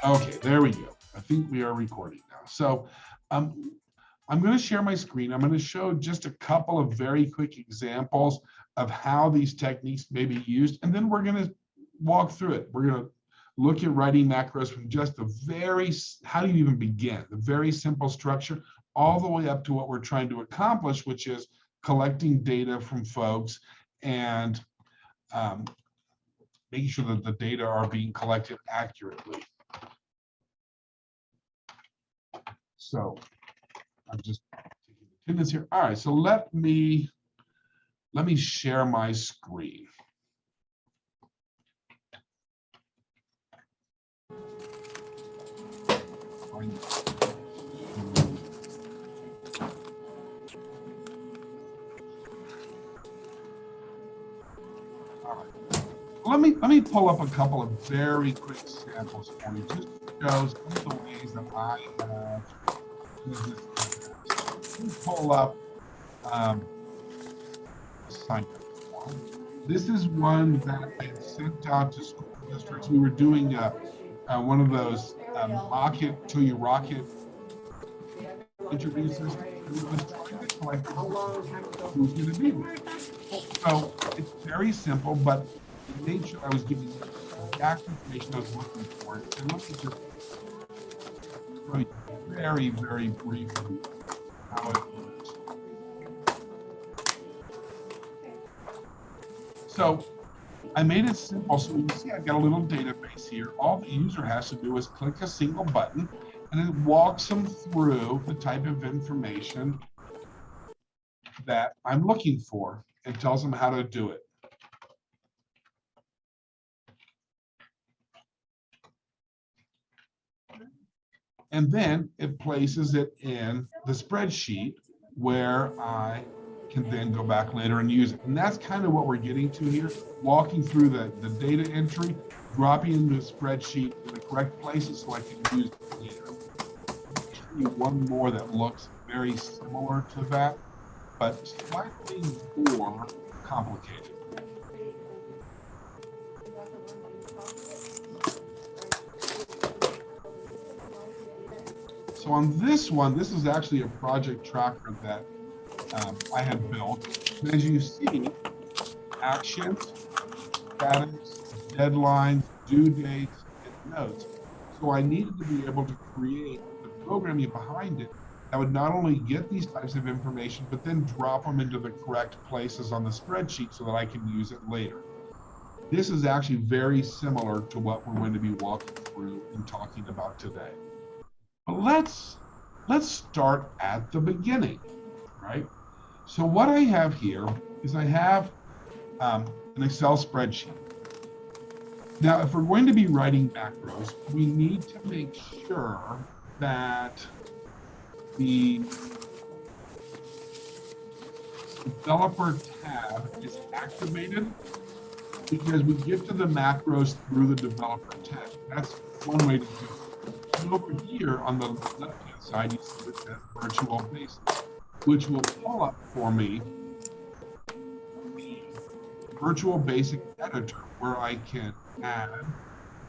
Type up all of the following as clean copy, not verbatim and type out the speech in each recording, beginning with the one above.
Okay, there we go. I think we are recording now. So um, I'm going to share my screen. I'm going to show just a couple of very quick examples of how these techniques may be used, and then we're going to walk through it. We're going to look at writing macros from just the how do you even begin? The very simple structure, all the way up to what we're trying to accomplish, which is collecting data from folks and um, making sure that the data are being collected accurately. So I'm just taking attendance here. All right, so let me share my screen. All right. Let me pull up a couple of very quick samples for you, just to show some of the ways that I have used this. Pull up assignment form. This is one that I had sent out to school districts. We were doing one of those mock it till you rock it interview systems. We was trying to collect who's going to be there. So it's very simple, but the nature I was giving you the exact information I was looking for. And let me just show you very, very briefly how it works. So I made it simple. So you see I've got a little database here. All the user has to do is click a single button, and it walks them through the type of information that I'm looking for and tells them how to do it. And then it places it in the spreadsheet where I can then go back later and use it. And that's kind of what we're getting to here, walking through the data entry, dropping into a spreadsheet in the correct places so I can use it later. I'll show you one more that looks very similar to that, but slightly more complicated. So on this one, this is actually a project tracker that I had built. And as you see, actions, status, deadlines, due dates, and notes. So I needed to be able to create the programming behind it that would not only get these types of information, but then drop them into the correct places on the spreadsheet so that I can use it later. This is actually very similar to what we're going to be walking through and talking about today. But let's start at the beginning, right? So what I have here is I have an Excel spreadsheet. Now, if we're going to be writing macros, we need to make sure that the developer tab is activated, because we get to the macros through the developer tab. That's one way to do it. And over here on the left-hand side, you see it says Virtual Basic, which will pull up for me the Virtual Basic editor, where I can add,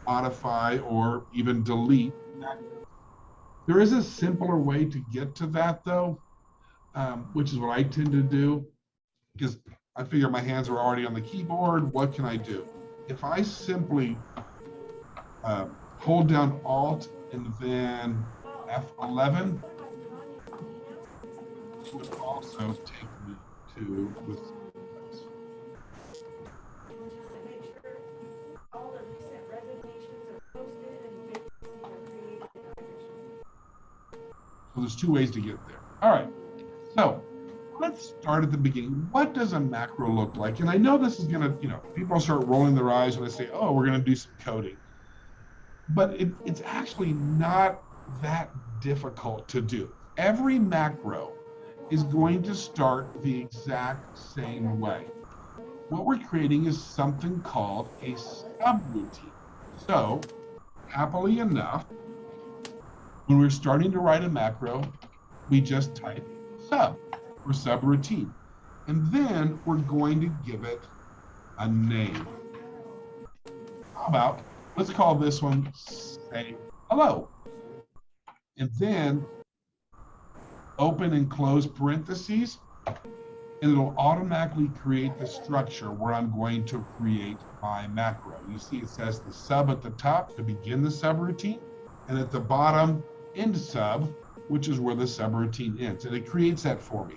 modify, or even delete macros. There is a simpler way to get to that, though, which is what I tend to do, because I figure my hands are already on the keyboard. What can I do? If I simply hold down Alt and then F11, it would also take me to this. So there's two ways to get there. All right, so let's start at the beginning. What does a macro look like? And I know this is gonna, people start rolling their eyes when I say, oh, we're gonna do some coding. But it's actually not that difficult to do. Every macro is going to start the exact same way. What we're creating is something called a subroutine. So, happily enough, when we're starting to write a macro, we just type sub or subroutine. And then we're going to give it a name. How about, let's call this one say hello. And then open and close parentheses, and it'll automatically create the structure where I'm going to create my macro. You see it says the sub at the top to begin the subroutine, and at the bottom, end sub, which is where the subroutine ends. And it creates that for me.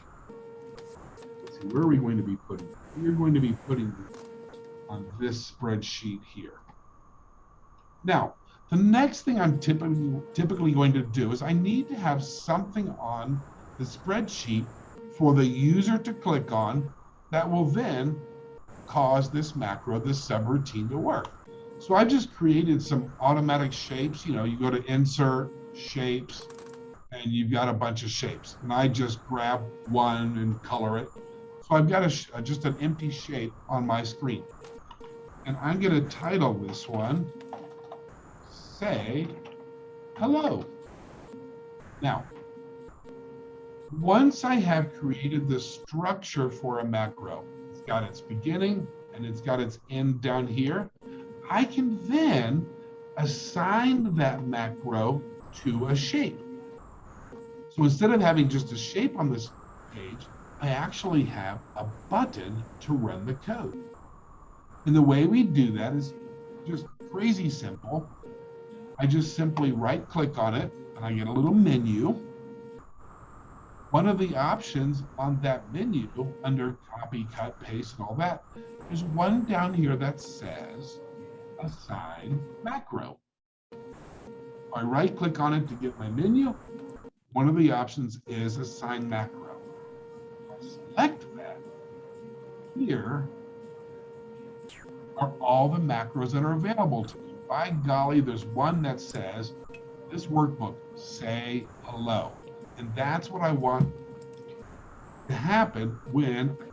Let's see, where are we going to be putting it? We're going to be putting it on this spreadsheet here. Now, the next thing I'm typically going to do is I need to have something on the spreadsheet for the user to click on that will then cause this macro, this subroutine to work. So I just created some automatic shapes. You know, you go to insert shapes and you've got a bunch of shapes. And I just grab one and color it. So I've got just an empty shape on my screen. And I'm going to title this one, Say Hello. Now, once I have created the structure for a macro, it's got its beginning and it's got its end down here, I can then assign that macro to a shape. So instead of having just a shape on this page, I actually have a button to run the code. And the way we do that is just crazy simple. I just simply right click on it and I get a little menu. One of the options on that menu under copy, cut, paste, and all that, there's one down here that says Assign Macro. I right click on it to get my menu. One of the options is Assign Macro. I select that. Here are all the macros that are available to me. By golly, there's one that says, this workbook, say hello. And that's what I want to happen when I click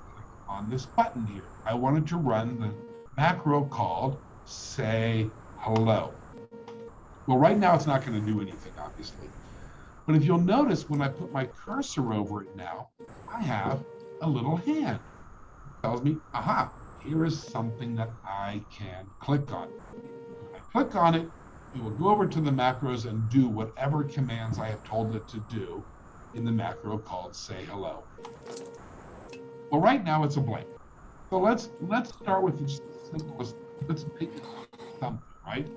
on this button here. I wanted to run the macro called say hello. Well, right now it's not going to do anything, obviously. But if you'll notice, when I put my cursor over it now, I have a little hand. It tells me, aha, here is something that I can click on. When I click on it, it will go over to the macros and do whatever commands I have told it to do in the macro called say hello. Well, right now it's a blank. So let's start with the simplest. Let's make it something, right?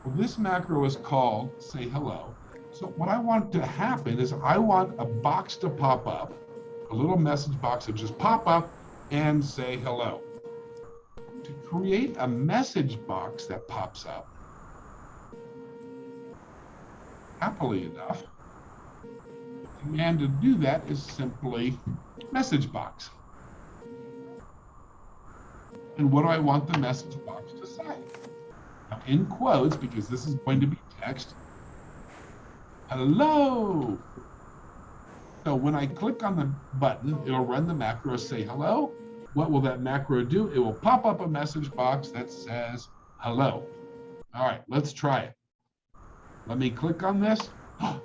Well, this macro is called say hello. So what I want to happen is I want a box to pop up, a little message box to just pop up and say hello. To create a message box that pops up, happily enough, the command to do that is simply message box. And what do I want the message box to say? Now, in quotes, because this is going to be text, hello. So when I click on the button, it'll run the macro say hello. What will that macro do? It will pop up a message box that says hello. All right, let's try it. Let me click on this. Not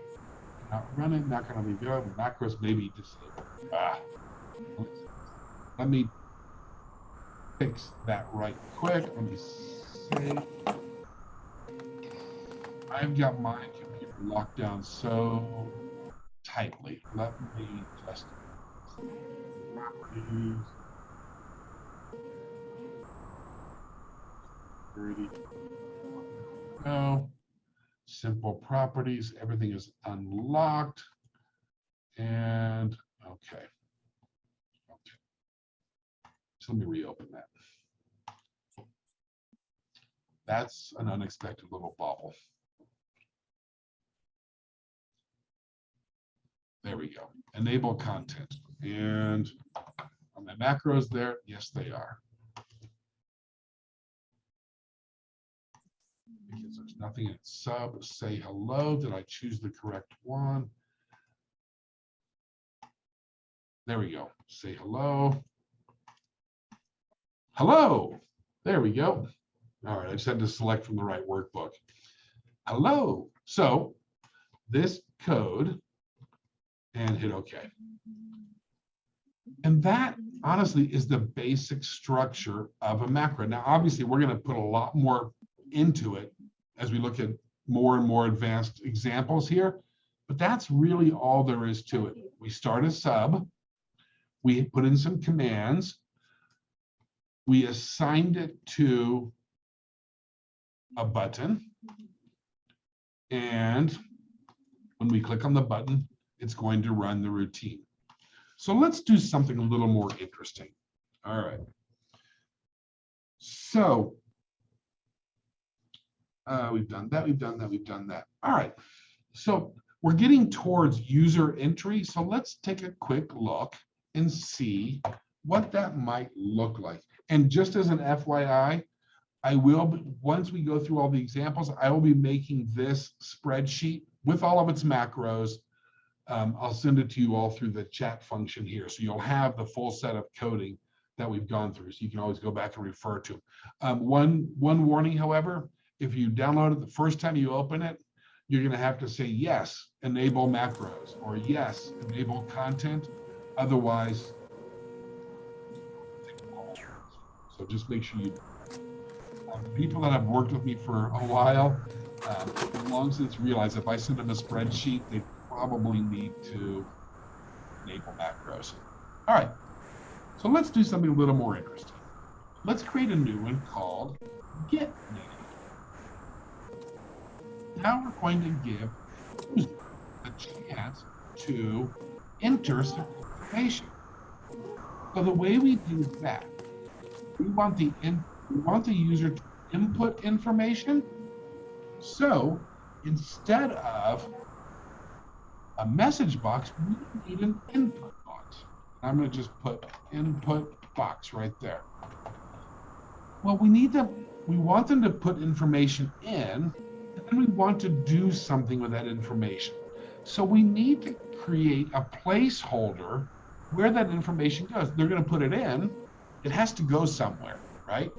running, not going to be good. Macros may be disabled. Let me fix that right quick. Let me see. I've got my computer locked down so tightly. Let me just properties. No. Simple properties. Everything is unlocked. And okay. So let me reopen that. That's an unexpected little bubble. There we go. Enable content. And are my macros there? Yes, they are. Because there's nothing in sub. Say hello. Did I choose the correct one? There we go. Say hello. Hello. There we go. All right, I just had to select from the right workbook. Hello. So this code and hit OK. And that honestly is the basic structure of a macro. Now, obviously, we're going to put a lot more into it as we look at more and more advanced examples here, but that's really all there is to it. We start a sub, we put in some commands, we assigned it to a button, and when we click on the button, it's going to run the routine. So let's do something a little more interesting. All right. So we've done that, we've done that, we've done that. All right. So we're getting towards user entry. So let's take a quick look and see what that might look like. And just as an FYI, I will, once we go through all the examples, I will be making this spreadsheet with all of its macros. I'll send it to you all through the chat function here. So you'll have the full set of coding that we've gone through. So you can always go back and refer to. One warning, however, if you download it the first time you open it, you're going to have to say, yes, enable macros, or yes, enable content. Otherwise, so just make sure you people that have worked with me for a while, long since realized if I send them a spreadsheet, they probably need to enable macros. All right, so let's do something a little more interesting. Let's create a new one called get name. Now we're going to give users a chance to enter some information. So the way we do that, we want the user to input information. So instead of a message box, we need an input box. I'm going to just put input box right there. Well, we want them to put information in, and then we want to do something with that information. So we need to create a placeholder where that information goes. They're going to put it in, it has to go somewhere, right?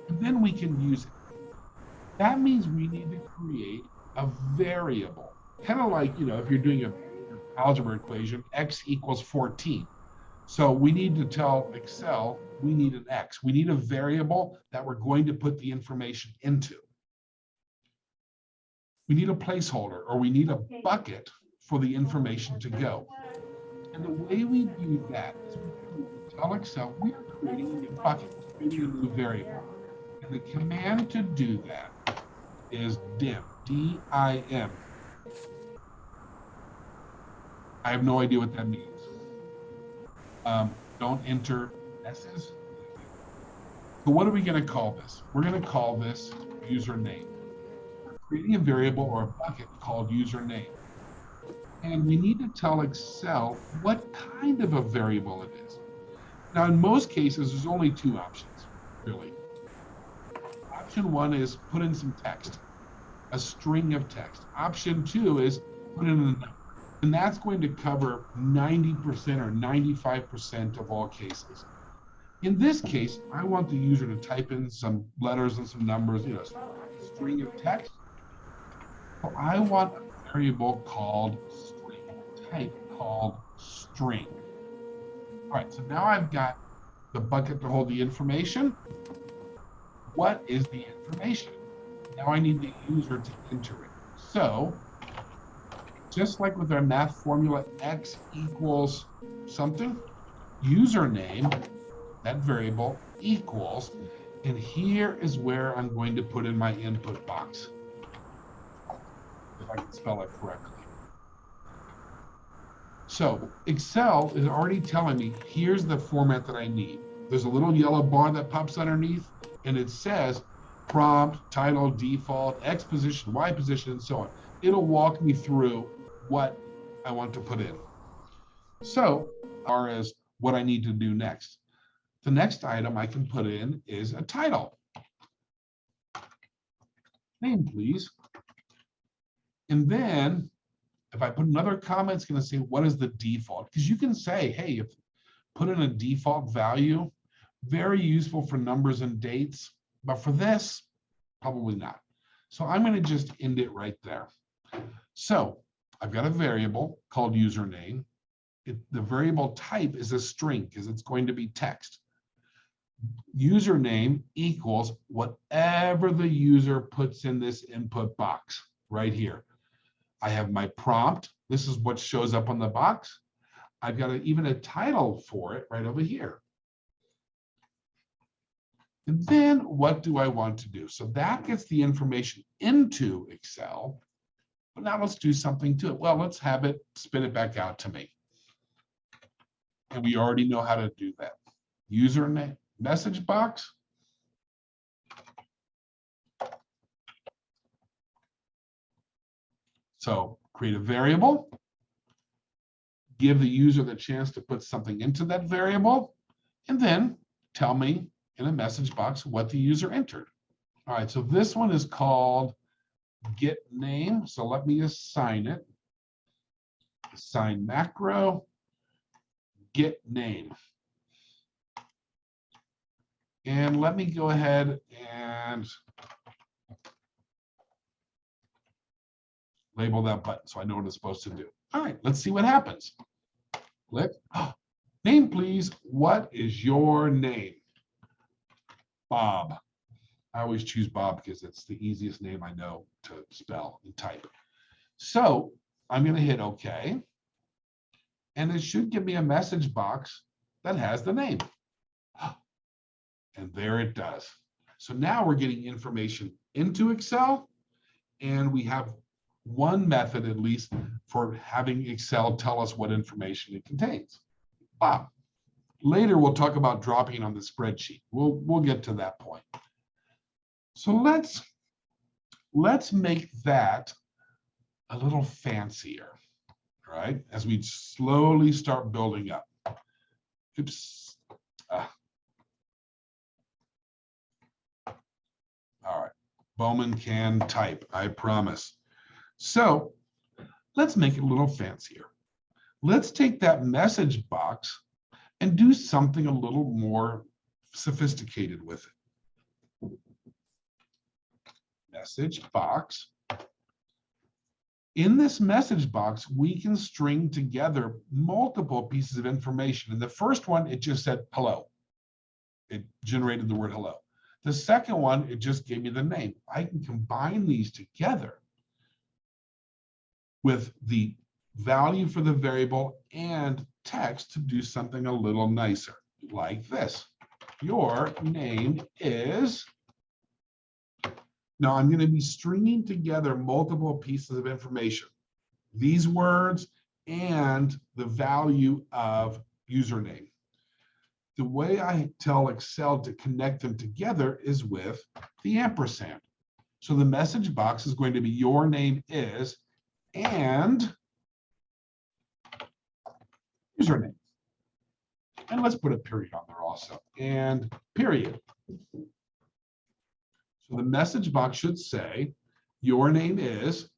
And then we can use it. That means we need to create a variable, kind of like, if you're doing an algebra equation, x equals 14. So we need to tell Excel, we need an x. We need a variable that we're going to put the information into. We need a placeholder, or we need a bucket for the information to go. And the way we do that is we tell Excel, we are creating a new bucket, creating a new variable. And the command to do that is dim, D-I-M. I have no idea what that means. Don't enter S's. So what are we going to call this? We're going to call this username. We're creating a variable or a bucket called username. And we need to tell Excel what kind of a variable it is. Now, in most cases, there's only two options, really. Option one is put in some text, a string of text. Option two is put in a number. And that's going to cover 90% or 95% of all cases. In this case, I want the user to type in some letters and some numbers, a string of text. So I want a variable called string, type called string. All right, so now I've got the bucket to hold the information. What is the information? Now I need the user to enter it. So, just like with our math formula, x equals something, username, that variable, equals, and here is where I'm going to put in my input box, if I can spell it correctly. So Excel is already telling me, here's the format that I need. There's a little yellow bar that pops underneath, and it says prompt, title, default, X position, Y position, and so on. It'll walk me through what I want to put in. So, as far as what I need to do next, the next item I can put in is a title. Name, please. And then, if I put another comment, it's going to say, what is the default? Because you can say, hey, if put in a default value, very useful for numbers and dates, but for this, probably not. So I'm going to just end it right there. So I've got a variable called username. The variable type is a string because it's going to be text. Username equals whatever the user puts in this input box. right here. I have my prompt. This is what shows up on the box. I've got even a title for it right over here. And then what do I want to do? So that gets the information into Excel. But now let's do something to it. Well, let's have it spit it back out to me. And we already know how to do that. Username, message box. So create a variable, give the user the chance to put something into that variable, and then tell me in a message box what the user entered. All right, so this one is called get name. So let me assign it. Assign macro, get name. And let me go ahead and label that button so I know what it's supposed to do. All right, let's see what happens. Click. Oh, name, please. What is your name? Bob. I always choose Bob because it's the easiest name I know to spell and type. So I'm going to hit OK. And it should give me a message box that has the name. And there it does. So now we're getting information into Excel, and we have one method at least for having Excel tell us what information it contains. Wow. Later we'll talk about dropping on the spreadsheet. We'll get to that point. So let's make that a little fancier, right? As we slowly start building up. Oops. All right. Bowman can type, I promise. So let's make it a little fancier. Let's take that message box and do something a little more sophisticated with it. Message box. In this message box, we can string together multiple pieces of information. In the first one, it just said hello. It generated the word hello. The second one, it just gave me the name. I can combine these together with the value for the variable and text to do something a little nicer, like this. Your name is. Now I'm going to be stringing together multiple pieces of information, these words and the value of username. The way I tell Excel to connect them together is with the ampersand. So the message box is going to be your name is and username. And let's put a period on there also. And period. So the message box should say your name is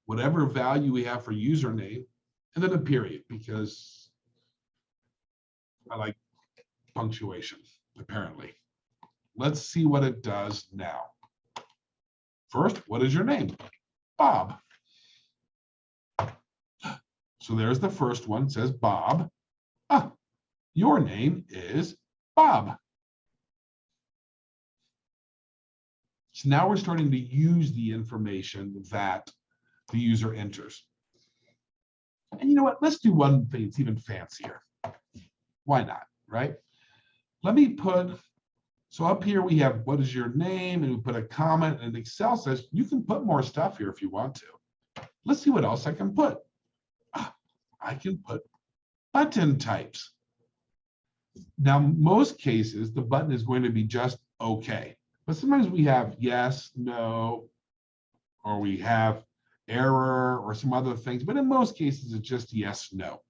whatever value we have for username, and then a period, because I like punctuation, apparently. Let's see what it does now. First, what is your name? Bob. So there's the first one, says Bob. Ah, your name is Bob. So now we're starting to use the information that the user enters. And you know what? Let's do one thing that's even fancier. Why not, right? Let me put, so up here we have what is your name, and we put a comment, and Excel says you can put more stuff here if you want to. Let's see what else I can put. I can put button types. Now, most cases, the button is going to be just okay. But sometimes we have yes, no, or we have error or some other things. But in most cases, it's just yes, no.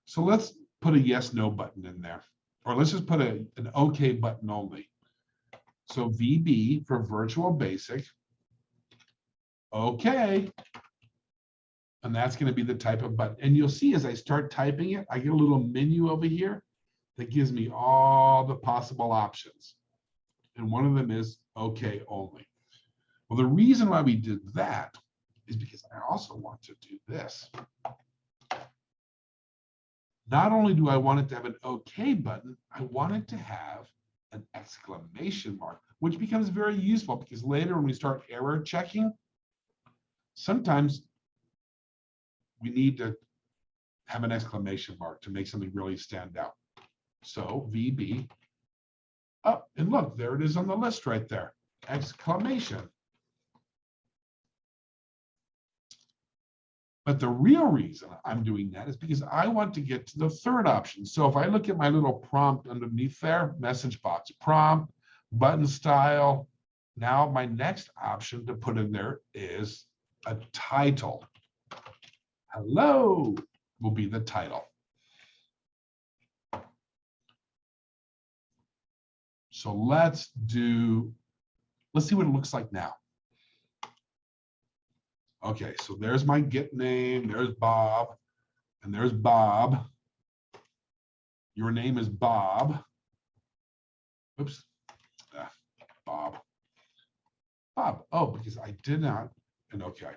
So let's put a yes, no button in there. Or let's just put an okay button only. So VB for Virtual Basic. Okay. And that's going to be the type of button. And you'll see as I start typing it, I get a little menu over here that gives me all the possible options. And one of them is okay only. Well, the reason why we did that is because I also want to do this. Not only do I want it to have an okay button, I want it to have an exclamation mark, which becomes very useful because later when we start error checking, sometimes we need to have an exclamation mark to make something really stand out. So VB, oh, and look, there it is on the list right there, exclamation. But the real reason I'm doing that is because I want to get to the third option. So if I look at my little prompt underneath there, message box, prompt, button style, now my next option to put in there is a title. Hello will be the title. So let's see what it looks like now. Okay, so there's my get name, there's Bob, and there's Bob. Your name is Bob. Oops, Bob. Bob, oh, because I did not, and okay.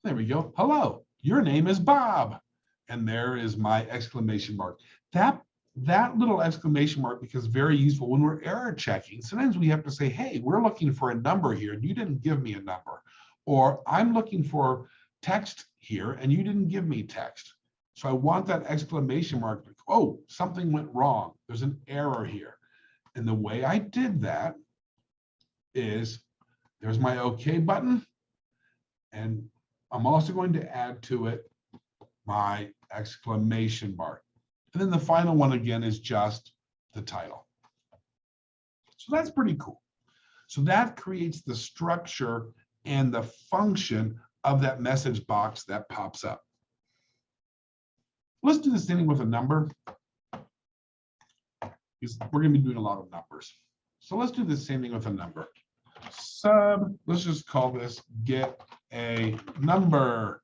There we go, hello, your name is Bob. And there is my exclamation mark. That little exclamation mark becomes very useful when we're error checking. Sometimes we have to say, hey, we're looking for a number here, and you didn't give me a number. Or I'm looking for text here and you didn't give me text. So I want that exclamation mark. Oh, something went wrong. There's an error here. And the way I did that is there's my OK button. And I'm also going to add to it my exclamation mark. And then the final one again is just the title. So that's pretty cool. So that creates the structure and the function of that message box that pops up. Let's do the same thing with a number, because we're going to be doing a lot of numbers. So let's do the same thing with a number. Let's just call this get a number.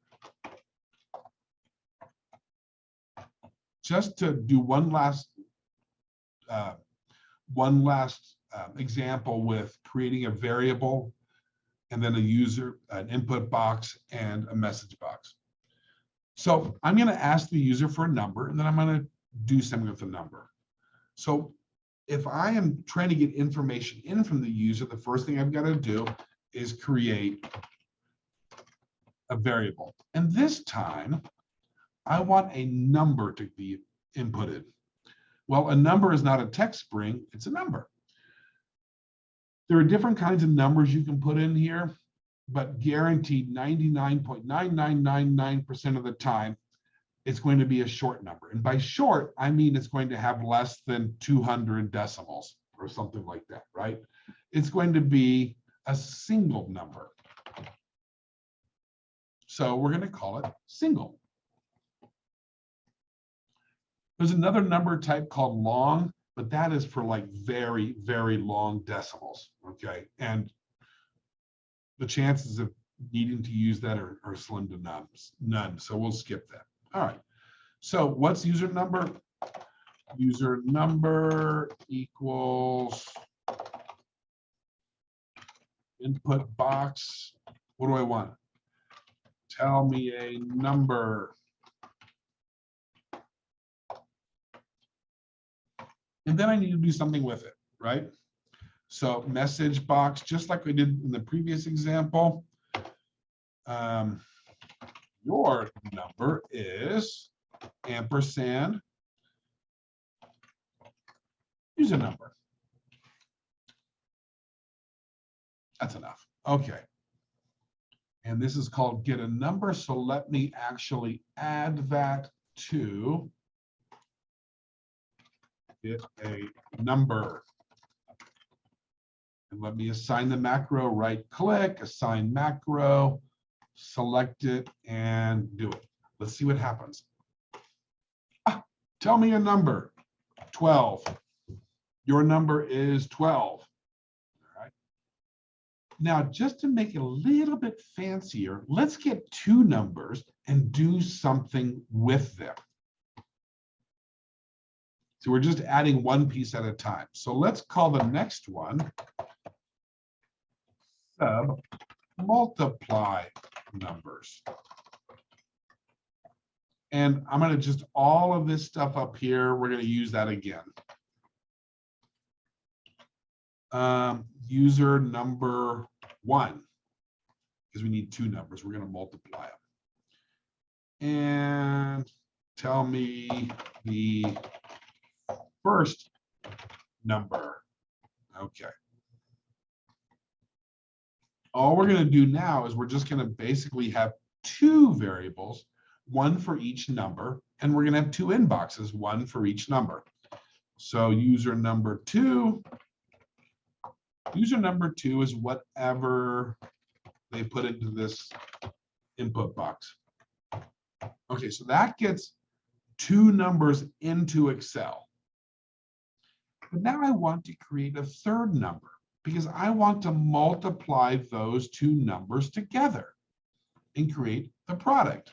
Just to do one last example with creating a variable and then a user, an input box, and a message box. So I'm going to ask the user for a number, and then I'm going to do something with the number. So if I am trying to get information in from the user, the first thing I've got to do is create a variable. And this time, I want a number to be inputted. Well, a number is not a text string, it's a number. There are different kinds of numbers you can put in here, but guaranteed 99.9999% of the time, it's going to be a short number. And by short, I mean it's going to have less than 200 decimals or something like that, right? It's going to be a single number. So we're going to call it single. There's another number type called long, but that is for like very, very long decimals, okay? And the chances of needing to use that are slim to none, so we'll skip that. All right, so what's user number? User number equals input box. What do I want? Tell me a number. And then I need to do something with it, right? So message box, just like we did in the previous example, your number is ampersand user number. That's enough. Okay. And this is called get a number. So let me actually add that to get a number. And let me assign the macro, right click, assign macro, select it and do it. Let's see what happens. Tell me a number, 12. Your number is 12. All right. Now, just to make it a little bit fancier, let's get two numbers and do something with them. So we're just adding one piece at a time. So let's call the next one sub multiply numbers. And I'm going to just all of this stuff up here, we're going to use that again. User number 1. because we need two numbers. We're going to multiply them. And tell me the first number. Okay. All we're going to do now is we're just going to basically have two variables, one for each number, and we're going to have two inboxes, one for each number. So user number two is whatever they put into this input box. Okay, so that gets two numbers into Excel. But now I want to create a third number because I want to multiply those two numbers together and create the product.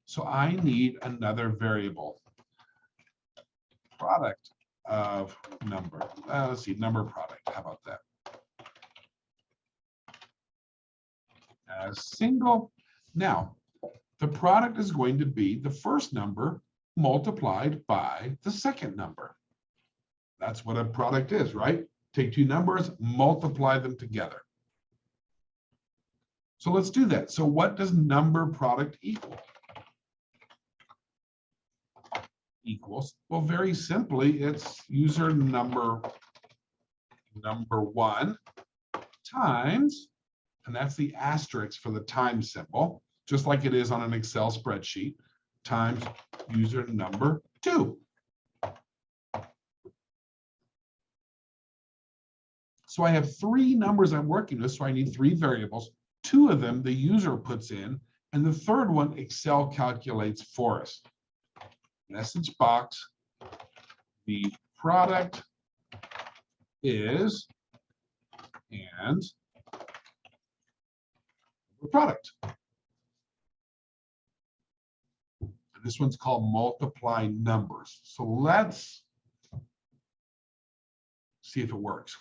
So I need another variable. Product of number. Let's see, number product. How about that? As single. Now, the product is going to be the first number multiplied by the second number. That's what a product is, right? Take two numbers, multiply them together. So let's do that. So what does number product equal? Equals, well, very simply, it's user number one times, and that's the asterisk for the times symbol, just like it is on an Excel spreadsheet, times user number two. So I have three numbers I'm working with, so I need three variables. Two of them the user puts in, and the third one Excel calculates for us. Message box, the product is, and the product. And this one's called multiply numbers. So let's see if it works.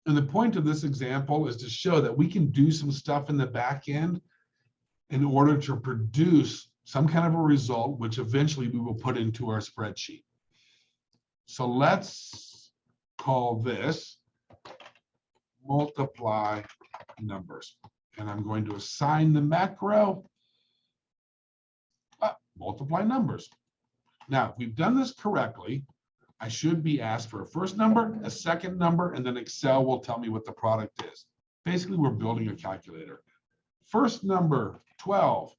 And the point of this example is to show that we can do some stuff in the back end in order to produce some kind of a result, which eventually we will put into our spreadsheet. So let's call this multiply numbers. And I'm going to assign the macro multiply numbers. Now, if we've done this correctly, I should be asked for a first number, a second number, and then Excel will tell me what the product is. Basically, we're building a calculator. First number, 12.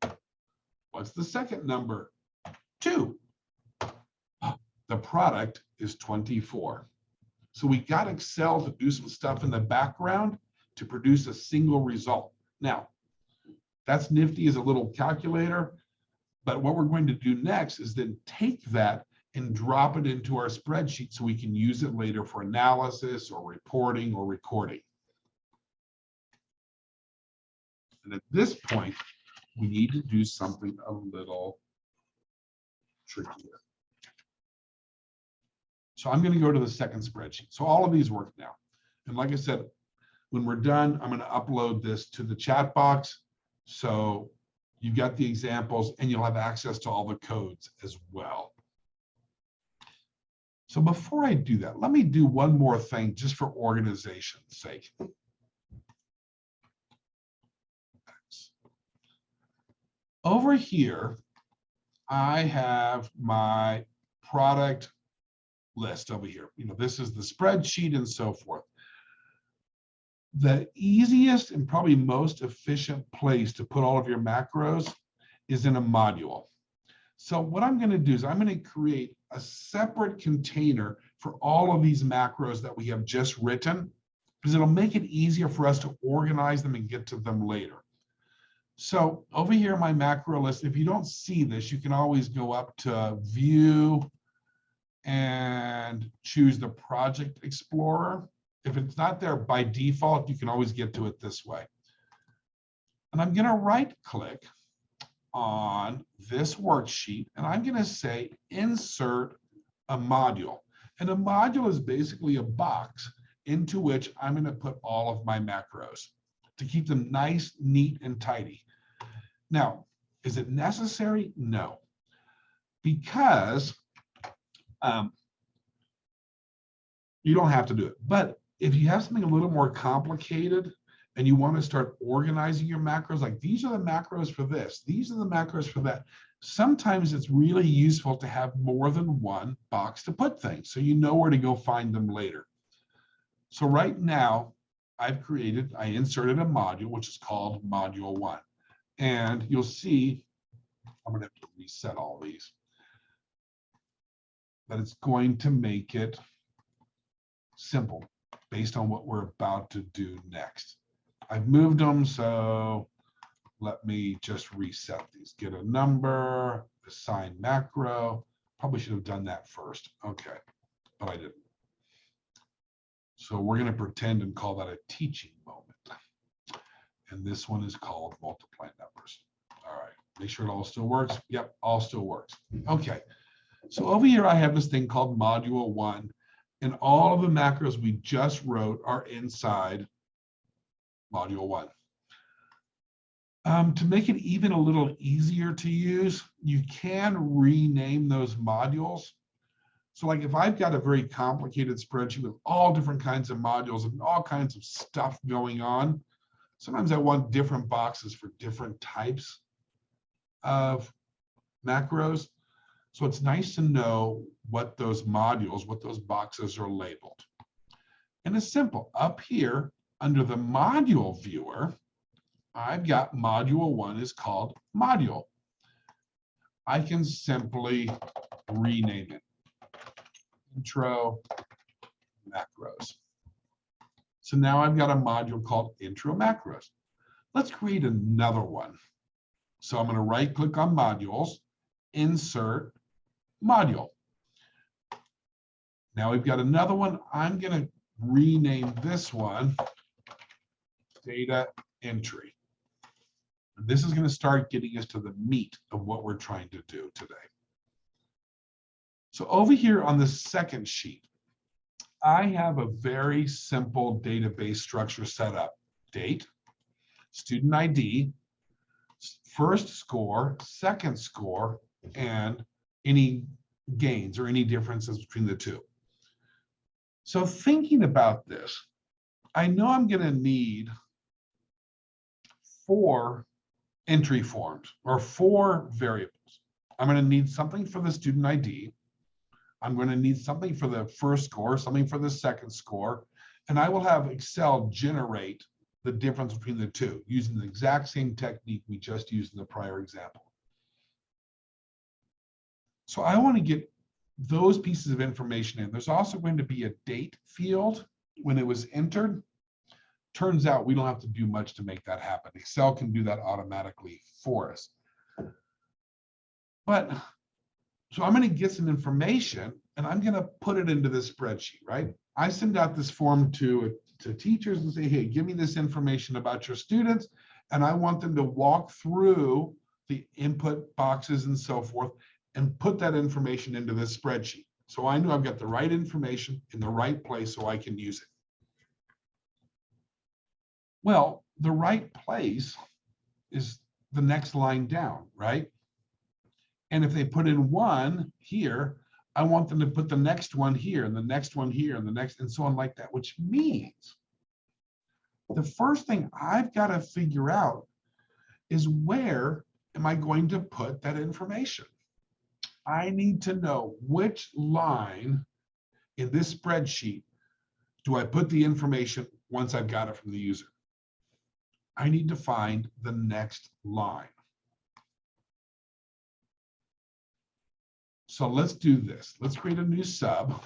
What's the second number? 2. The product is 24. So we got Excel to do some stuff in the background to produce a single result. Now, that's nifty as a little calculator, but what we're going to do next is then take that and drop it into our spreadsheet so we can use it later for analysis or reporting or recording. And at this point, we need to do something a little trickier. So I'm going to go to the second spreadsheet. So all of these work now. And like I said, when we're done, I'm going to upload this to the chat box. So you've got the examples and you'll have access to all the codes as well. So before I do that, let me do one more thing just for organization's sake. Over here, I have my product list over here. You know, this is the spreadsheet and so forth. The easiest and probably most efficient place to put all of your macros is in a module. So what I'm going to do is I'm going to create a separate container for all of these macros that we have just written, because it'll make it easier for us to organize them and get to them later. So over here, my macro list, if you don't see this, you can always go up to View and choose the Project Explorer. If it's not there by default, you can always get to it this way. And I'm going to right-click on this worksheet, and I'm going to say insert a module. And a module is basically a box into which I'm going to put all of my macros to keep them nice, neat, and tidy. Now, is it necessary? No, because You don't have to do it. But if you have something a little more complicated and you want to start organizing your macros, like these are the macros for this, these are the macros for that. Sometimes it's really useful to have more than one box to put things so you know where to go find them later. So right now, I inserted a module, which is called Module 1. And you'll see, I'm going to have to reset all these, but it's going to make it simple based on what we're about to do next. I've moved them, so let me just reset these. Get a number, assign macro. Probably should have done that first. Okay, but I didn't. So we're going to pretend and call that a teaching moment. And this one is called multiply numbers. All right, make sure it all still works. Yep, all still works. Okay, so over here I have this thing called Module 1, and all of the macros we just wrote are inside Module 1. To make it even a little easier to use, you can rename those modules. So like if I've got a very complicated spreadsheet with all different kinds of modules and all kinds of stuff going on, sometimes I want different boxes for different types of macros. So it's nice to know what those modules, what those boxes are labeled. And it's simple. Up here under the module viewer, I've got module 1 is called module. I can simply rename it. Intro macros. So now I've got a module called intro macros. Let's create another one. So I'm going to right click on modules, insert module. Now we've got another one. I'm going to rename this one data entry. And this is going to start getting us to the meat of what we're trying to do today. So over here on the second sheet, I have a very simple database structure set up. Date, student ID, first score, second score, and any gains or any differences between the two. So thinking about this, I know I'm going to need 4 entry forms or 4 variables. I'm going to need something for the student ID. I'm going to need something for the first score, something for the second score, and I will have Excel generate the difference between the two using the exact same technique we just used in the prior example. So I want to get those pieces of information in. There's also going to be a date field when it was entered. Turns out we don't have to do much to make that happen. Excel can do that automatically for us. But so I'm going to get some information and I'm going to put it into this spreadsheet, right? I send out this form to teachers and say, hey, give me this information about your students. And I want them to walk through the input boxes and so forth and put that information into this spreadsheet. So I know I've got the right information in the right place so I can use it. Well, the right place is the next line down, right? And if they put in 1 here, I want them to put the next one here and the next one here and the next and so on like that, which means the first thing I've got to figure out is where am I going to put that information? I need to know which line in this spreadsheet do I put the information once I've got it from the user. I need to find the next line. So let's do this. Let's create a new sub.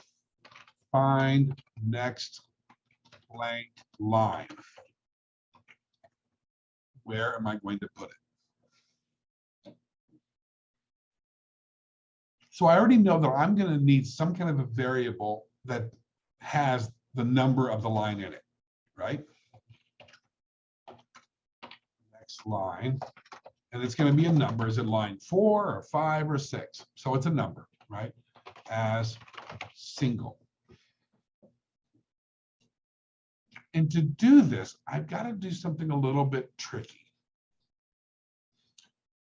Find next blank line. Where am I going to put it? So I already know that I'm going to need some kind of a variable that has the number of the line in it, right? Next line. And it's going to be a number. Is it line 4 or 5 or 6? So it's a number, right? As single. And to do this, I've got to do something a little bit tricky.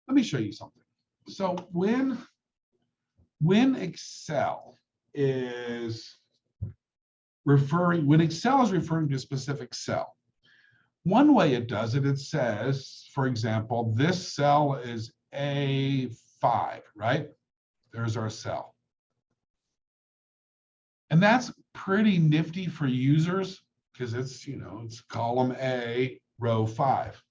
Let me show you something. So when Excel is when Excel is referring to a specific cell. One way it does it, it says, for example, this cell is A5, right? There's our cell. And that's pretty nifty for users because it's, it's column A, row 5.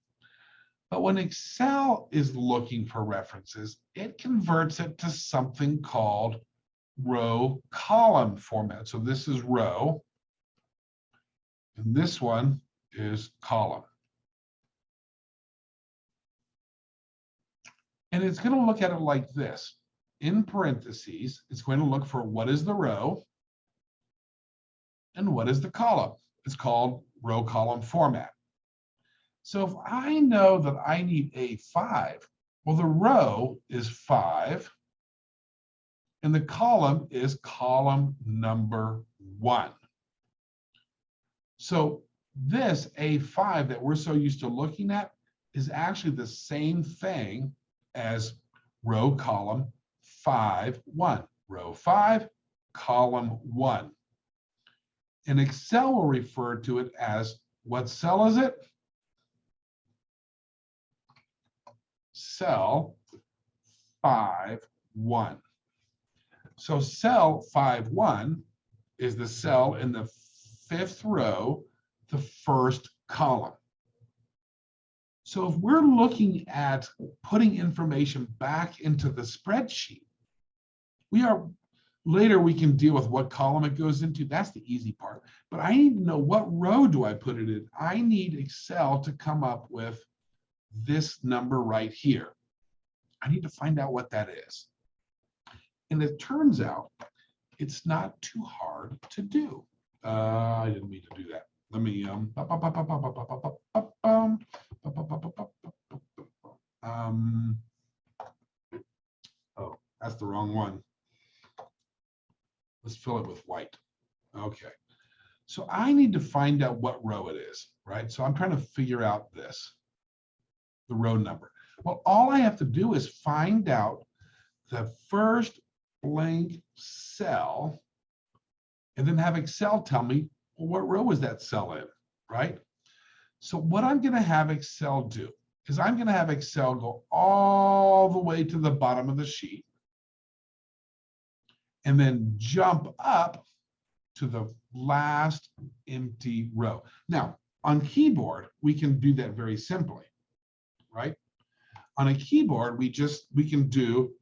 But when Excel is looking for references, it converts it to something called row column format. So this is row, and this one is column. And it's going to look at it like this. In parentheses, it's going to look for what is the row and what is the column. It's called row column format. So if I know that I need A5, well, the row is 5, and the column is column number 1. So this A5 that we're so used to looking at is actually the same thing as row column 5, 1. Row 5, column 1. And Excel will refer to it as, what cell is it? Cell 5-1. So cell 5-1 is the cell in the 5th row, the first column. So if we're looking at putting information back into the spreadsheet, later we can deal with what column it goes into. That's the easy part. But I need to know, what row do I put it in? I need Excel to come up with this number right here. I need to find out what that is. And it turns out it's not too hard to do. I didn't mean to do that. Let me oh, that's the wrong one. Let's fill it with white. Okay. So I need to find out what row it is, right? So I'm trying to figure out this, the row number. Well, all I have to do is find out the first blank cell and then have Excel tell me, well, what row is that cell in, right? So what I'm going to have Excel do is I'm going to have Excel go all the way to the bottom of the sheet and then jump up to the last empty row. Now, on keyboard, we can do that very simply, right? On a keyboard, we can do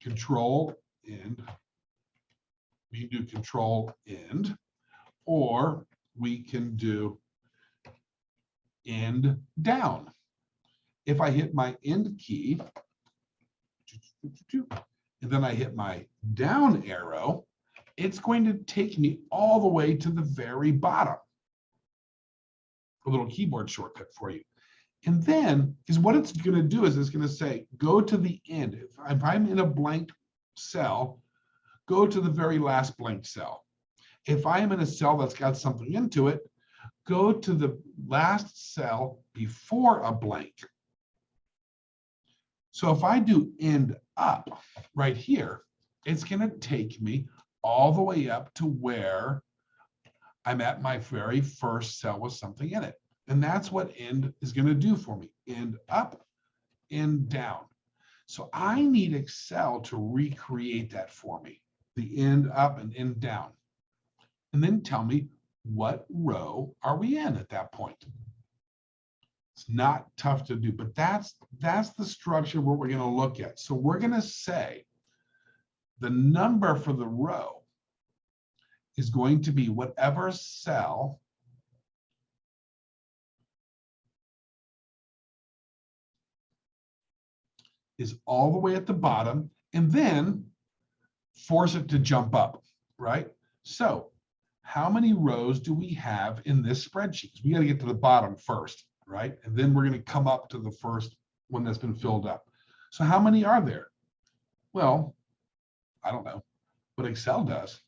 Control End. We can do Control End, or we can do End Down. If I hit my End key, and then I hit my down arrow, it's going to take me all the way to the very bottom. A little keyboard shortcut for you. And then, is what it's going to do is it's going to say, go to the end. If I'm in a blank cell, go to the very last blank cell. If I am in a cell that's got something into it, go to the last cell before a blank. So if I do end up right here, it's going to take me all the way up to where I'm at my very first cell with something in it. And that's what end is going to do for me. End up, end down. So I need Excel to recreate that for me, the end up and end down. And then tell me, what row are we in at that point? It's not tough to do, but that's the structure what we're going to look at. So we're going to say the number for the row is going to be whatever cell is all the way at the bottom, and then force it to jump up, right? So how many rows do we have in this spreadsheet? We got to get to the bottom first, right? And then we're going to come up to the first one that's been filled up. So how many are there? Well, I don't know, but Excel does.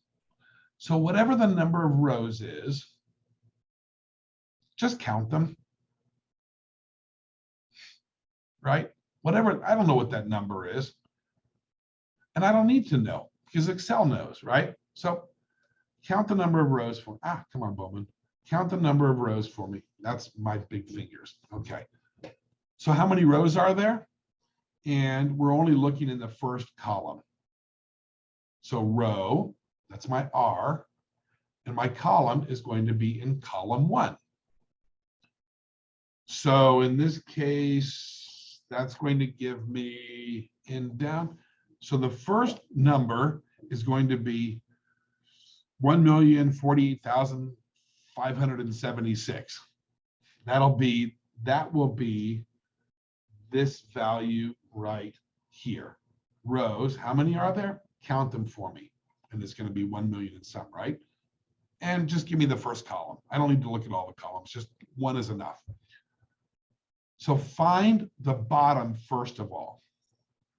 So whatever the number of rows is, just count them, right? Whatever, I don't know what that number is. And I don't need to know because Excel knows, right? So count the number of rows for, come on, Bowman. Count the number of rows for me. That's my big fingers. Okay. So how many rows are there? And we're only looking in the first column. So row, that's my R, and my column is going to be in column 1. So in this case, that's going to give me in down. So the first number is going to be 1,048,576. That will be this value right here. Rows, how many are there? Count them for me. And it's going to be 1 million and some, right? And just give me the first column. I don't need to look at all the columns, just one is enough. So find the bottom first of all,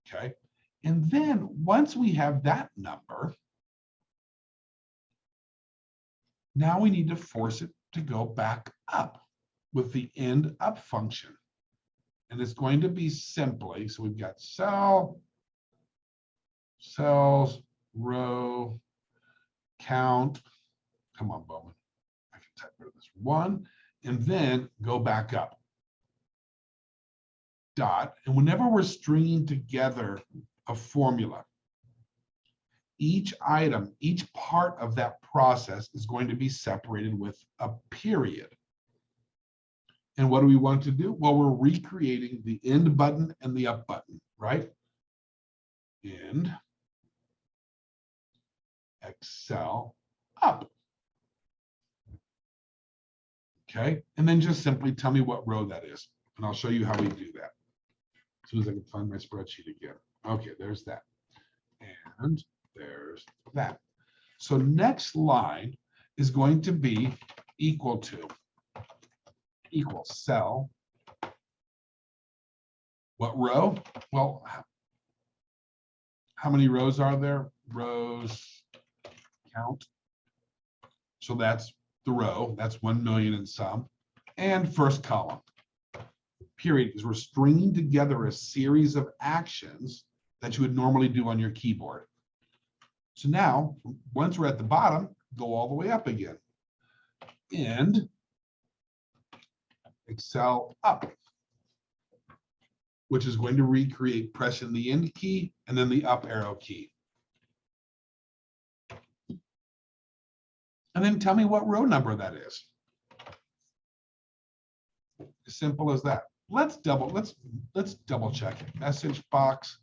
okay? And then once we have that number, now we need to force it to go back up with the end up function. And it's going to be simply, so we've got cell, cells, row, count. Come on, Bowman. I can type rid of this 1, and then go back up. Dot. And whenever we're stringing together a formula, each item, each part of that process is going to be separated with a period. And what do we want to do? Well, we're recreating the end button and the up button, right? End, Excel, up. Okay, and then just simply tell me what row that is, and I'll show you how we do that. As soon as I can find my spreadsheet again. Okay, there's that. And there's that. So next line is going to be equal to, equal cell. What row? Well, how many rows are there? Rows count. So that's the row. That's 1 million and some. And first column. Period, because we're stringing together a series of actions that you would normally do on your keyboard. So now, once we're at the bottom, go all the way up again. End, Excel up, which is going to recreate pressing the end key and then the up arrow key. And then tell me what row number that is. As simple as that. Let's double check it. Message box,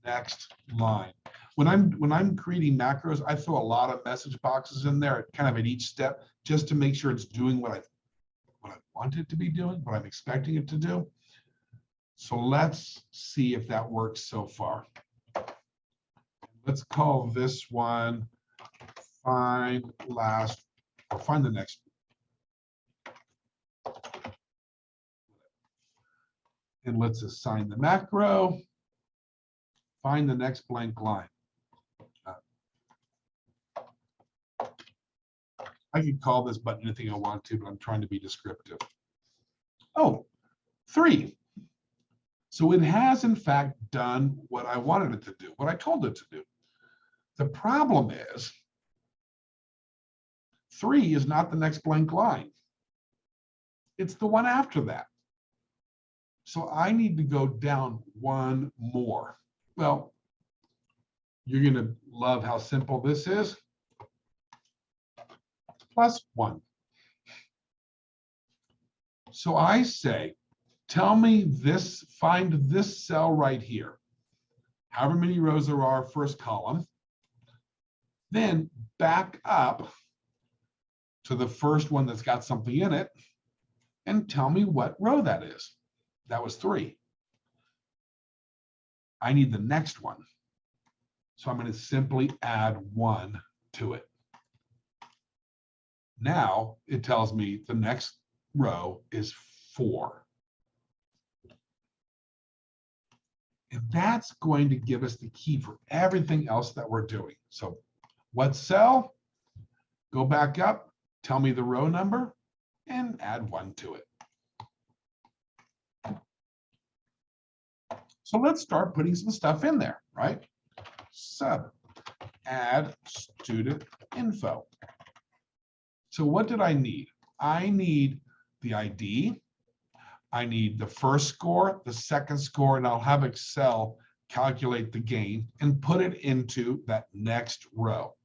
next line. When I'm creating macros, I throw a lot of message boxes in there, kind of at each step, just to make sure it's doing what I want it to be doing, what I'm expecting it to do. So let's see if that works so far. Let's call this one find last, or find the next. And let's assign the macro, find the next blank line. I could call this button anything I want to, but I'm trying to be descriptive. Oh, 3. So it has in fact done what I wanted it to do, what I told it to do. The problem is 3 is not the next blank line. It's the one after that. So I need to go down one more. Well, you're going to love how simple this is. +1. So I say, tell me this, find this cell right here. However many rows there are, first column. Then back up to the first one that's got something in it and tell me what row that is. That was 3. I need the next one. So I'm going to simply add 1 to it. Now it tells me the next row is 4. And that's going to give us the key for everything else that we're doing. So what cell? Go back up, tell me the row number, and add 1 to it. So let's start putting some stuff in there, right? sub, add student info. So what did I need? I need the ID. I need the first score, the second score, and I'll have Excel calculate the gain and put it into that next row.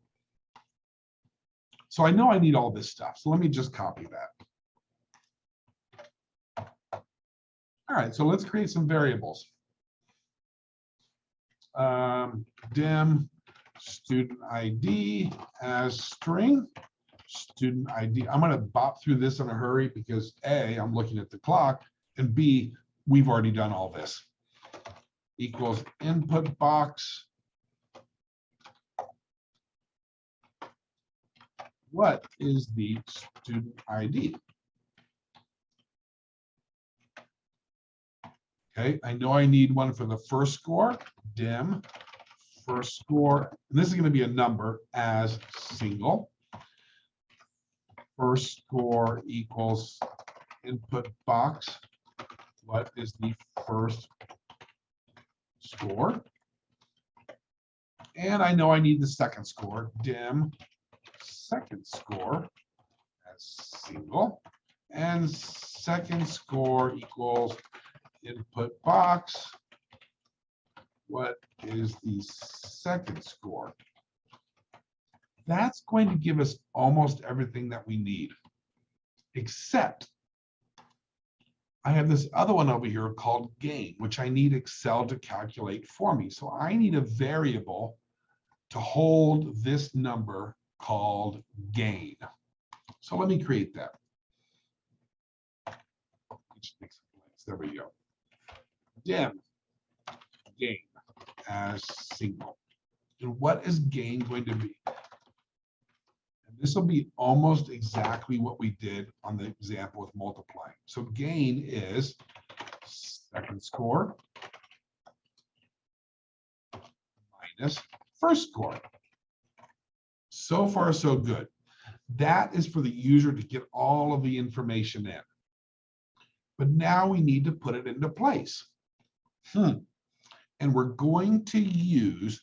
So I know I need all this stuff. So let me just copy that. All right, so let's create some variables. Dim student ID as string, student ID. I'm going to bop through this in a hurry because A, I'm looking at the clock, and B, we've already done all this. Equals input box. What is the student ID? Okay, I know I need one for the first score, dim, first score. And this is going to be a number as single. First score equals input box. What is the first score? And I know I need the second score, dim, second score as single. And second score equals input box. What is the second score? That's going to give us almost everything that we need, except I have this other one over here called gain, which I need Excel to calculate for me. So I need a variable to hold this number called gain. So let me create that. There we go. Dim gain as single. And what is gain going to be? And this will be almost exactly what we did on the example with multiplying. So gain is second score minus first score. So far, so good. That is for the user to get all of the information in. But now we need to put it into place. And we're going to use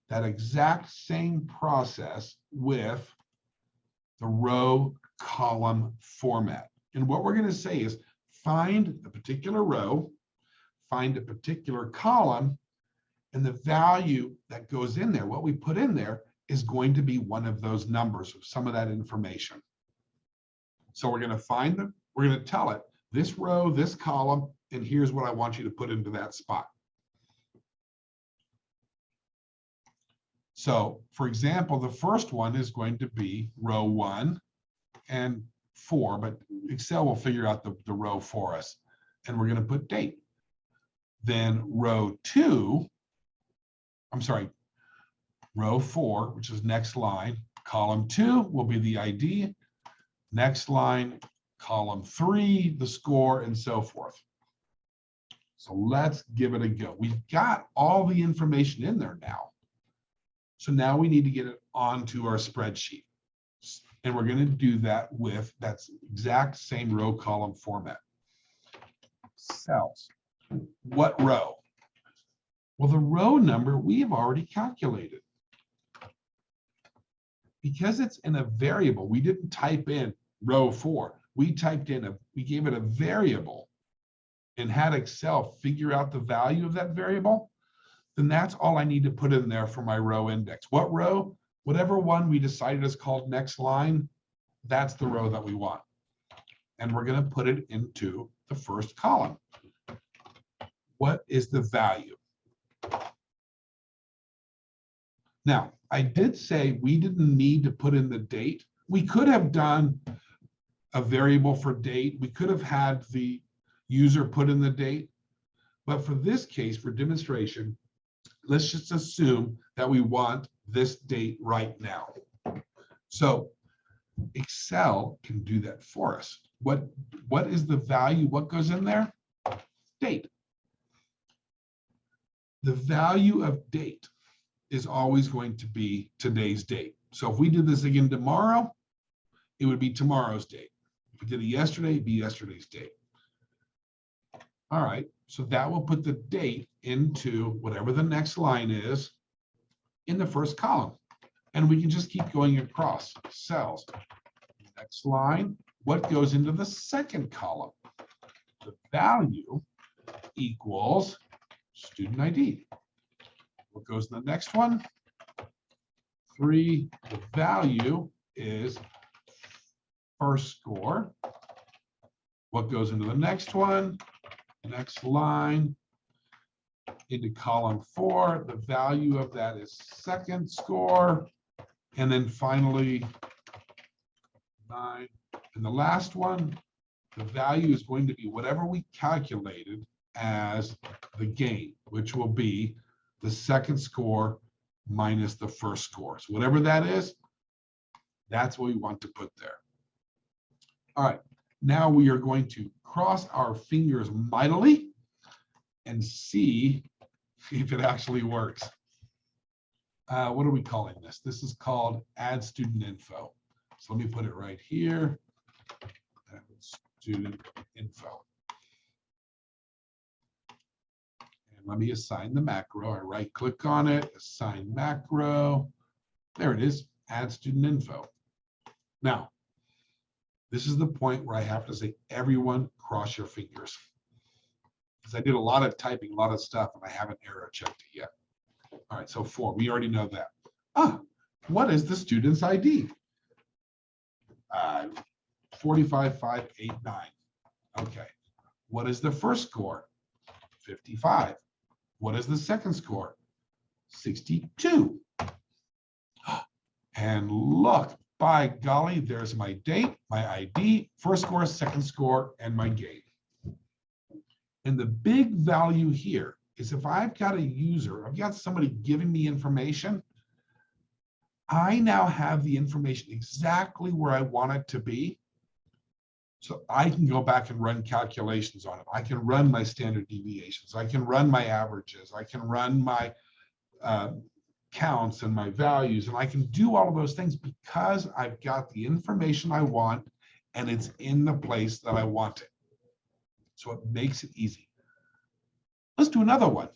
that exact same process with the row column format. And what we're going to say is find a particular row, find a particular column, and the value that goes in there, what we put in there, is going to be one of those numbers, some of that information. So we're going to find them, we're going to tell it this row, this column, and here's what I want you to put into that spot. So, for example, the first one is going to be row 1 and 4, but Excel will figure out the row for us. And we're going to put date. Then row 4, which is next line, column 2 will be the ID, next line, column 3, the score, and so forth. So let's give it a go. We've got all the information in there now. So now we need to get it onto our spreadsheet. And we're going to do that with that exact same row column format. Cells. What row? Well, the row number we have already calculated. Because it's in a variable, we didn't type in row 4. We typed in we gave it a variable and had Excel figure out the value of that variable. Then that's all I need to put in there for my row index. What row? Whatever one we decided is called next line, that's the row that we want. And we're going to put it into the first column. What is the value? Now, I did say we didn't need to put in the date. We could have done a variable for date. We could have had the user put in the date. But for this case, for demonstration, let's just assume that we want this date right now. So Excel can do that for us. What is the value? What goes in there? Date. The value of date is always going to be today's date. So if we did this again tomorrow, it would be tomorrow's date. If we did it yesterday, it'd be yesterday's date. All right, so that will put the date into whatever the next line is, in the first column. And we can just keep going across cells. Next line, what goes into the second column? The value equals student ID. What goes in the next one? 3, the value is first score. What goes into the next one? Next line, into column 4, the value of that is second score. And then finally, 9. And the last one, the value is going to be whatever we calculated as the gain, which will be the second score minus the first score. So whatever that is, that's what we want to put there. All right, now we are going to cross our fingers mightily and see if it actually works. What are we calling this? This is called add student info. So let me put it right here. Add student info. And let me assign the macro. I right click on it, assign macro. There it is, add student info. Now, this is the point where I have to say, everyone cross your fingers. Because I did a lot of typing, a lot of stuff, and I haven't error checked it yet. All right, so 4, we already know that. What is the student's ID? 45,589. Okay. What is the first score? 55. What is the second score? 62. And look, by golly, there's my date, my ID, first score, second score, and my gain. And the big value here is if I've got a user, I've got somebody giving me information, I now have the information exactly where I want it to be. So I can go back and run calculations on it. I can run my standard deviations. I can run my averages. I can run my counts and my values. And I can do all of those things because I've got the information I want and it's in the place that I want it. So it makes it easy. Let's do another one.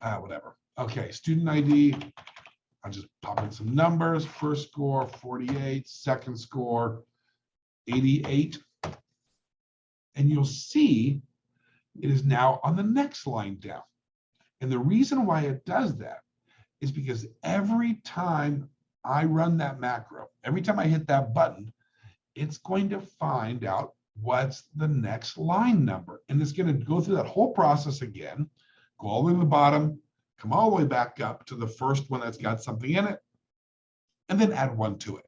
Whatever. Okay, student ID. I'll just pop in some numbers. First score, 48. Second score, 88. And you'll see it is now on the next line down. And the reason why it does that is because every time I run that macro, every time I hit that button, it's going to find out what's the next line number. And it's going to go through that whole process again, go all the way to the bottom, come all the way back up to the first one that's got something in it, and then add 1 to it.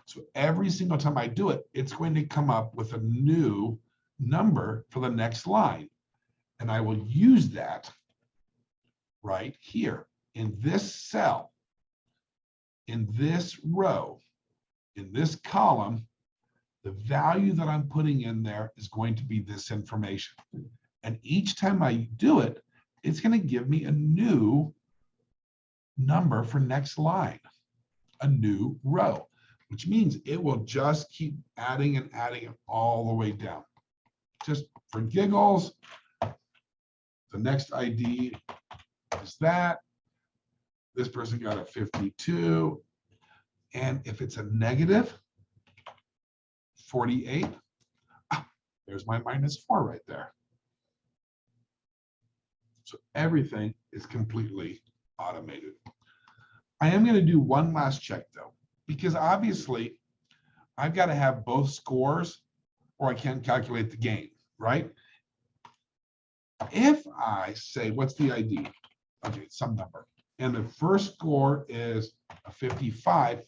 So every single time I do it, it's going to come up with a new number for the next line. And I will use that right here in this cell, in this row, in this column. The value that I'm putting in there is going to be this information. And each time I do it, it's going to give me a new number for next line, a new row, which means it will just keep adding and adding it all the way down. Just for giggles, the next ID is that. This person got a 52. And if it's a negative 48, there's my -4 right there. So everything is completely automated. I am going to do one last check though, because obviously I've got to have both scores or I can't calculate the gain, right? If I say, what's the ID? Okay, it's some number. And the first score is a 55,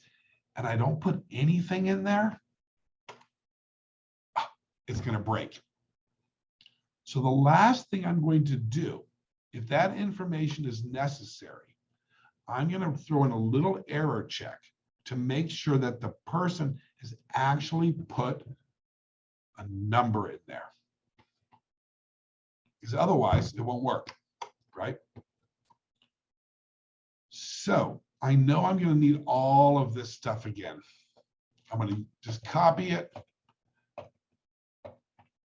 and I don't put anything in there, it's going to break. So the last thing I'm going to do, if that information is necessary, I'm going to throw in a little error check to make sure that the person has actually put a number in there. Because otherwise it won't work, right? So I know I'm going to need all of this stuff again. I'm going to just copy it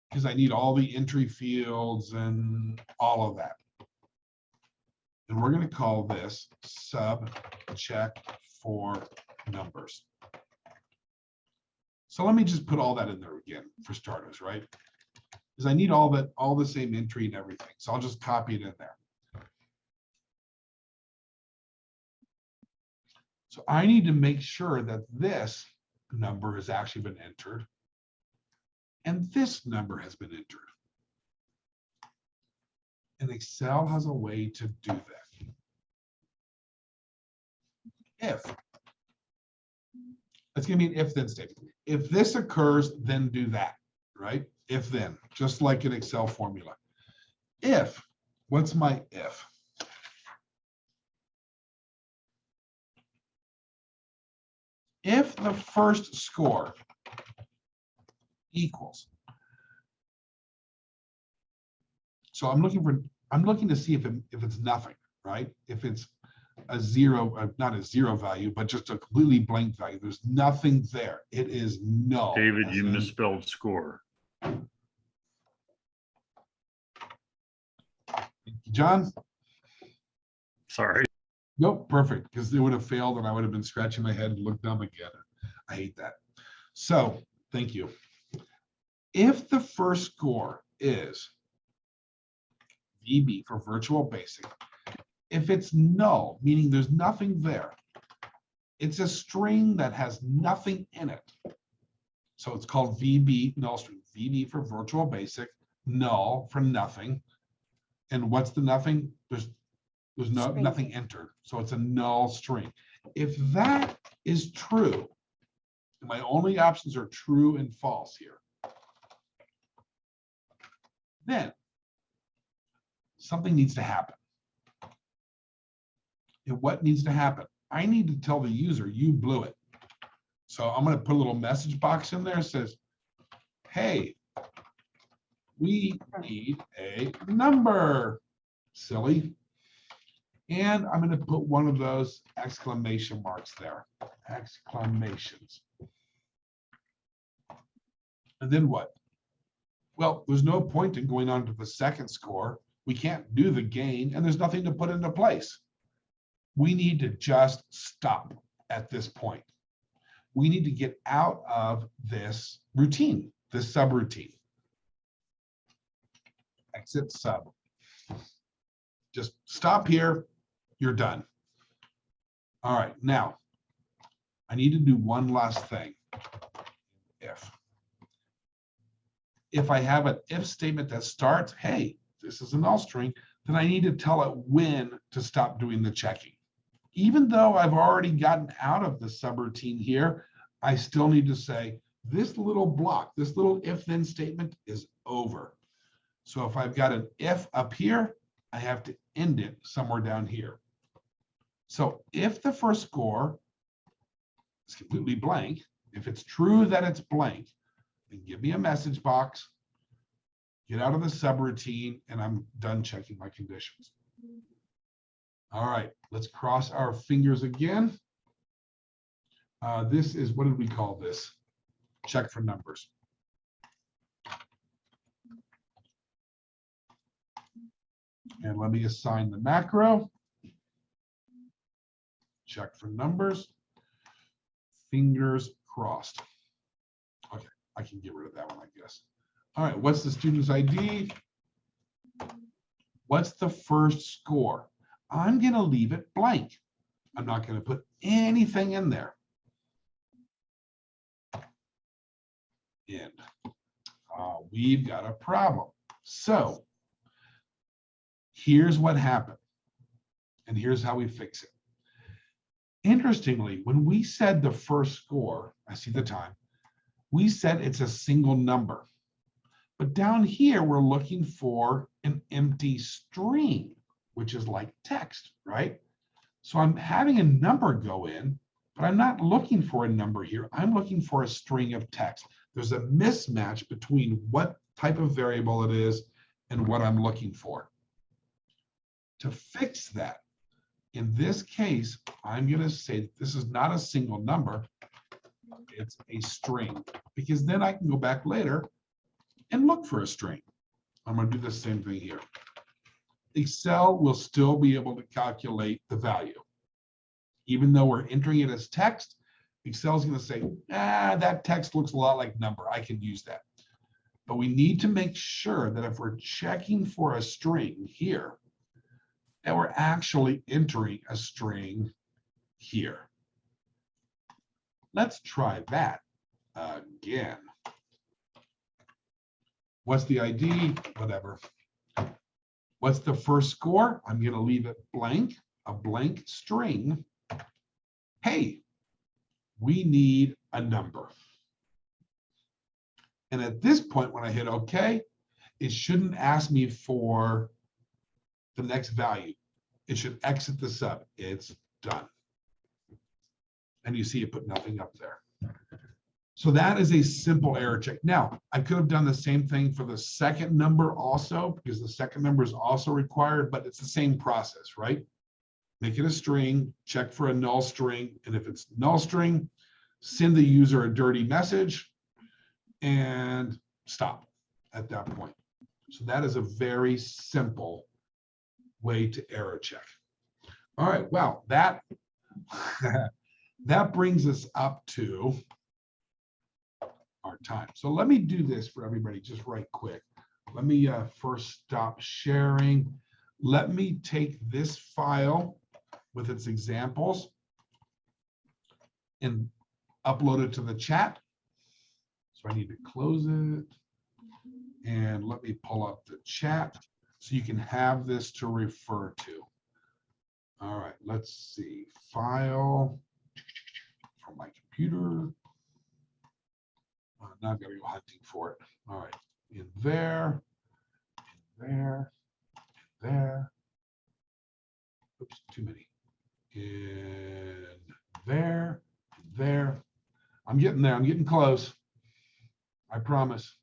because I need all the entry fields and all of that. And we're going to call this sub check for numbers. So let me just put all that in there again for starters, right? Because I need all the same entry and everything. So I'll just copy it in there. So I need to make sure that this number has actually been entered and this number has been entered. And Excel has a way to do that. If. It's going to be an if-then statement. If this occurs, then do that, right? If then, just like an Excel formula. If, what's my if? If the first score equals. So I'm looking to see if it's nothing, right? If it's a zero, not a zero value, but just a completely blank value. There's nothing there. It is null. David, you misspelled score. John? Sorry. Nope, perfect, because it would have failed and I would have been scratching my head and looked dumb again. I hate that. So, thank you. If the first score is VB for virtual basic, if it's null, meaning there's nothing there, it's a string that has nothing in it. So it's called VB, null string. VB for virtual basic, null for nothing. And what's the nothing? There's nothing entered. So it's a null string. If that is true, my only options are true and false here, then something needs to happen. And what needs to happen? I need to tell the user, you blew it. So I'm going to put a little message box in there that says, hey, we need a number, silly. And I'm going to put one of those exclamation marks there, exclamations. And then what? Well, there's no point in going on to the second score. We can't do the gain, and there's nothing to put into place. We need to just stop at this point. We need to get out of this routine, this subroutine. Exit sub. Just stop here. You're done. All right, now I need to do one last thing. If I have an if statement that starts, hey, this is a null string, then I need to tell it when to stop doing the checking. Even though I've already gotten out of the subroutine here, I still need to say this little block, this little if-then statement is over. So if I've got an if up here, I have to end it somewhere down here. So if the first score is completely blank, if it's true that it's blank, then give me a message box, get out of the subroutine, and I'm done checking my conditions. All right, let's cross our fingers again. This is, what did we call this? Check for numbers. And let me assign the macro. Check for numbers. Fingers crossed. Okay, I can get rid of that one, I guess. All right, what's the student's ID? What's the first score? I'm going to leave it blank. I'm not going to put anything in there. And we've got a problem. So here's what happened. And here's how we fix it. Interestingly, when we said the first score, I see the time, we said it's a single number. But down here, we're looking for an empty string, which is like text, right? So I'm having a number go in, but I'm not looking for a number here. I'm looking for a string of text. There's a mismatch between what type of variable it is and what I'm looking for. To fix that, in this case, I'm going to say this is not a single number. It's a string, because then I can go back later and look for a string. I'm going to do the same thing here. Excel will still be able to calculate the value. Even though we're entering it as text, Excel's going to say, that text looks a lot like number. I can use that. But we need to make sure that if we're checking for a string here, that we're actually entering a string here. Let's try that again. What's the ID? Whatever. What's the first score? I'm going to leave it blank, a blank string. Hey, we need a number. And at this point, when I hit OK, it shouldn't ask me for the next value. It should exit the sub. It's done. And you see it put nothing up there. So that is a simple error check. Now, I could have done the same thing for the second number also, because the second number is also required, but it's the same process, right? Make it a string, check for a null string, and if it's null string, send the user a dirty message and stop at that point. So that is a very simple way to error check. All right, well, that that brings us up to our time. So let me do this for everybody just right quick. Let me first stop sharing. Let me take this file with its examples and upload it to the chat. So I need to close it. And let me pull up the chat so you can have this to refer to. All right, let's see. File from my computer. Now I've got to go hunting for it. All right, in there, in there. Oops, too many. In there. I'm getting there. I'm getting close. I promise.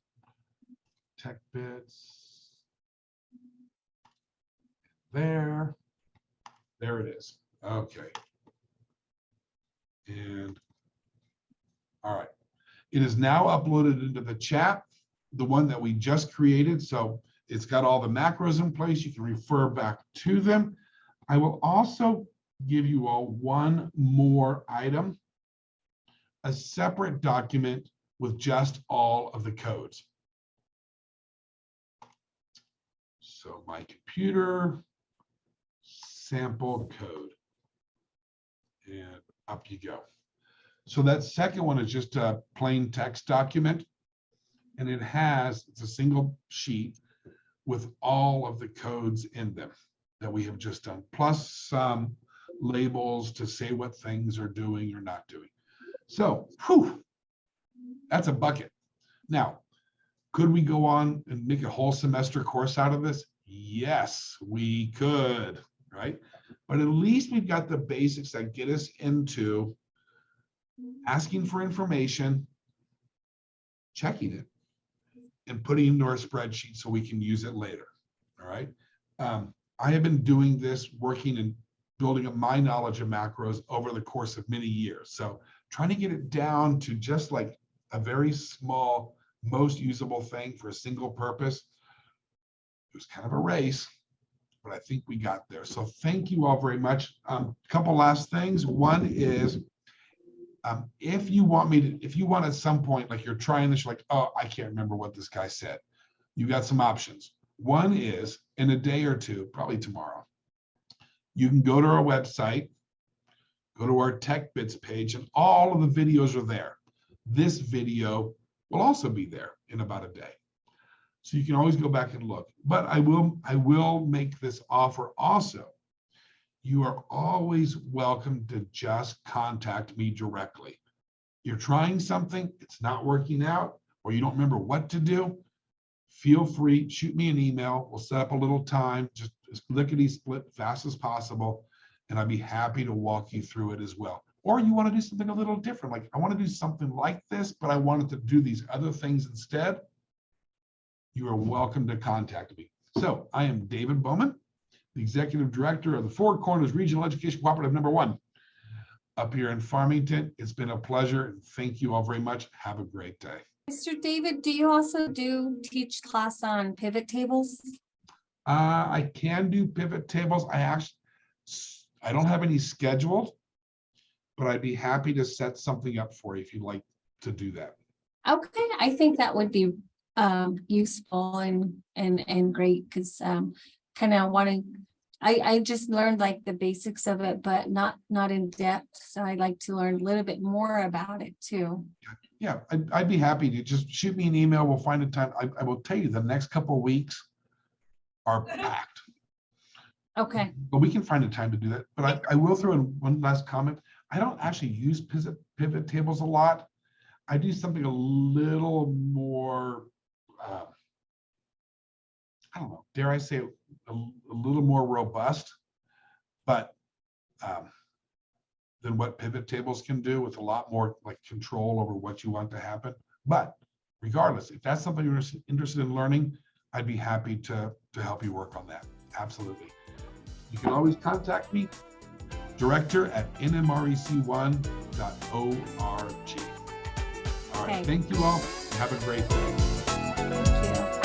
Tech bits. There it is. Okay. And all right. It is now uploaded into the chat, the one that we just created. So it's got all the macros in place. You can refer back to them. I will also give you all one more item, a separate document with just all of the codes. So my computer, sample code, and up you go. So that second one is just a plain text document, and it's a single sheet with all of the codes in them that we have just done, plus some labels to say what things are doing or not doing. So, that's a bucket. Now, could we go on and make a whole semester course out of this? Yes, we could, right? But at least we've got the basics that get us into asking for information, checking it, and putting it into our spreadsheet so we can use it later, all right? I have been doing this, working and building up my knowledge of macros over the course of many years. So trying to get it down to just like a very small, most usable thing for a single purpose, it was kind of a race, but I think we got there. So thank you all very much. Couple last things. One is, if you want at some point, like you're trying this, you're like, oh, I can't remember what this guy said. You got some options. One is, in a day or two, probably tomorrow, you can go to our website, go to our Tech Bits page, and all of the videos are there. This video will also be there in about a day. So you can always go back and look. But I will make this offer also. You are always welcome to just contact me directly. You're trying something, it's not working out, or you don't remember what to do, feel free, shoot me an email. We'll set up a little time, just as lickety-split, fast as possible, and I'd be happy to walk you through it as well. Or you want to do something a little different, like I want to do something like this, but I wanted to do these other things instead. You are welcome to contact me. So I am David Bowman, the Executive Director of the Four Corners Regional Education Cooperative #1 up here in Farmington. It's been a pleasure. Thank you all very much. Have a great day. Mr. David, do you also teach class on pivot tables? I can do pivot tables. I don't have any scheduled, but I'd be happy to set something up for you if you'd like to do that. Okay, I think that would be useful and great, because kind of wanting, I just learned like the basics of it, but not in depth. So I'd like to learn a little bit more about it too. Yeah, I'd be happy to just shoot me an email. We'll find a time. I will tell you the next couple of weeks are packed, Okay, but we can find a time to do that. But I will throw in one last comment. I don't actually use pivot tables a lot. I do something a little more, I don't know, dare I say a little more robust, but than what pivot tables can do, with a lot more like control over what you want to happen. But regardless, if that's something you're interested in learning, I'd be happy to help you work on that. Absolutely. You can always contact me, director@nmrec1.org. All right, Okay. thank you all. Have a great day. thank you.